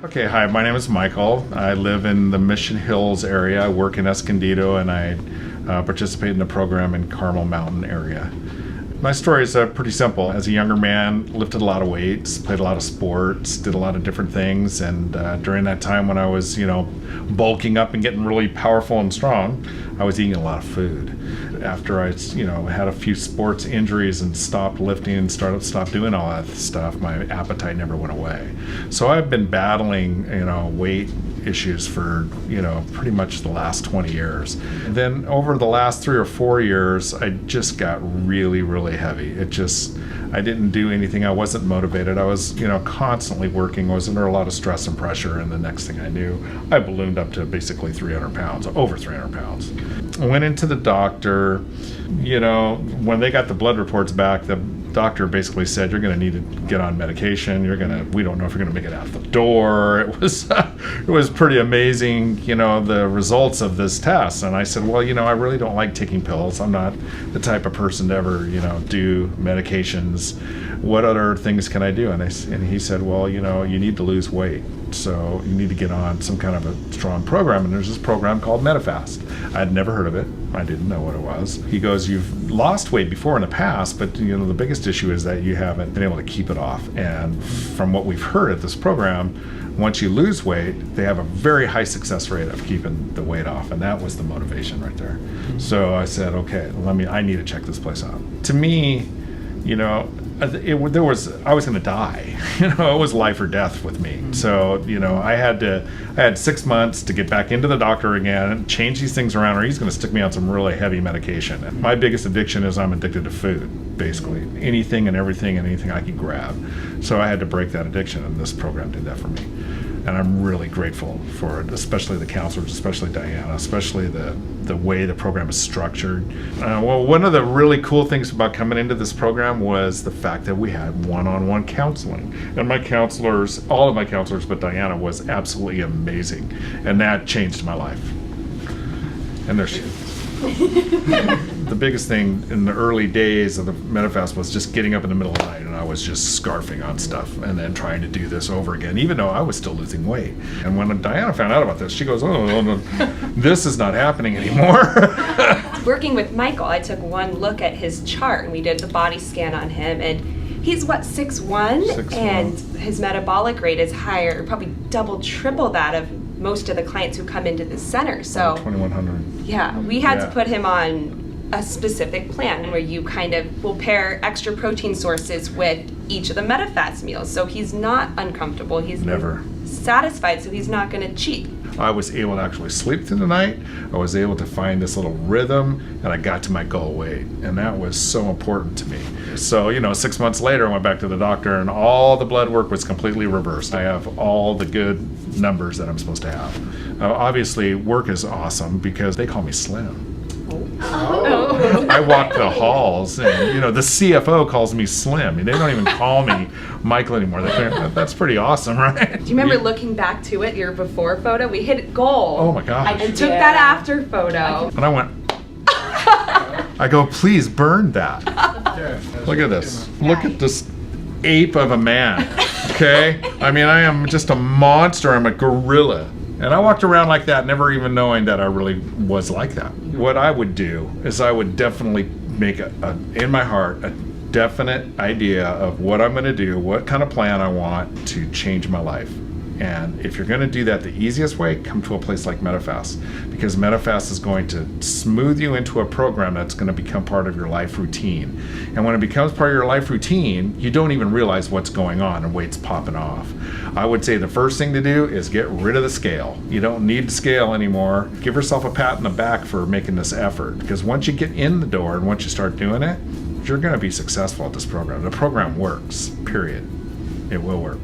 Okay, hi, my name is Michael. I live in the Mission Hills area. I work in Escondido, and I participate in the program in Carmel Mountain area. My story is pretty simple. As a younger man, lifted a lot of weights, played a lot of sports, did a lot of different things, and during that time when I was, bulking up and getting really powerful and strong, I was eating a lot of food. After I, had a few sports injuries and stopped lifting and stopped doing all that stuff, my appetite never went away. So I've been battling, weight issues for, pretty much the last 20 years. And then over the last 3 or 4 years, I just got really, really heavy. I didn't do anything. I wasn't motivated. I was, constantly working. I was under a lot of stress and pressure. And the next thing I knew, I ballooned up to basically 300 pounds, over 300 pounds. I went into the doctor. When they got the blood reports back, the doctor basically said, you're going to need to get on medication. We don't know if you're going to make it out the door. It was pretty amazing, the results of this test. And I said, well, I really don't like taking pills. I'm not the type of person to ever, do medications. What other things can I do? And he said, well, you need to lose weight. So you need to get on some kind of a strong program. And there's this program called Medifast. I'd never heard of it. I didn't know what it was. He goes, you've lost weight before in the past, but the biggest issue is that you haven't been able to keep it off. And from what we've heard at this program, once you lose weight, they have a very high success rate of keeping the weight off. And that was the motivation right there. So I said, okay, I need to check this place out. To me, I was going to die. It was life or death with me. So, I had 6 months to get back into the doctor again and change these things around, or he's going to stick me on some really heavy medication. And my biggest addiction is I'm addicted to food, basically. Anything and everything and anything I can grab. So I had to break that addiction, and this program did that for me. And I'm really grateful for it, especially the counselors, especially Diana, especially the way the program is structured. Well, one of the really cool things about coming into this program was the fact that we had one-on-one counseling. And my counselors, all of my counselors, but Diana was absolutely amazing. And that changed my life. And there's... The biggest thing in the early days of the Medifast was just getting up in the middle of the night, and I was just scarfing on stuff and then trying to do this over again, even though I was still losing weight. And when Diana found out about this, she goes, oh, no, this is not happening anymore. Working with Michael, I took one look at his chart, and we did the body scan on him, and he's 6'1", and his metabolic rate is higher, probably double, triple that of most of the clients who come into the center. So 2,100. Yeah, we had to put him on a specific plan where you kind of will pair extra protein sources with each of the Medifast meals. So he's not uncomfortable. He's never satisfied, so he's not going to cheat. I was able to actually sleep through the night. I was able to find this little rhythm, and I got to my goal weight. And that was so important to me. So, 6 months later, I went back to the doctor, and all the blood work was completely reversed. I have all the good numbers that I'm supposed to have. Obviously, work is awesome because they call me slim. Oh. I walk the halls, and the CFO calls me Slim. They don't even call me Michael anymore. That's pretty awesome, right? Do you remember looking back to it, your before photo? We hit goal. Oh my gosh! And took that after photo. And I went. I go, please burn that. Look at this. Look at this ape of a man. Okay, I am just a monster. I'm a gorilla. And I walked around like that, never even knowing that I really was like that. What I would do is I would definitely make in my heart, a definite idea of what I'm going to do, what kind of plan I want to change my life. And if you're going to do that the easiest way, come to a place like Medifast, because Medifast is going to smooth you into a program that's going to become part of your life routine. And when it becomes part of your life routine, you don't even realize what's going on and weight's popping off. I would say the first thing to do is get rid of the scale. You don't need the scale anymore. Give yourself a pat in the back for making this effort, because once you get in the door and once you start doing it, you're going to be successful at this program. The program works, period. It will work.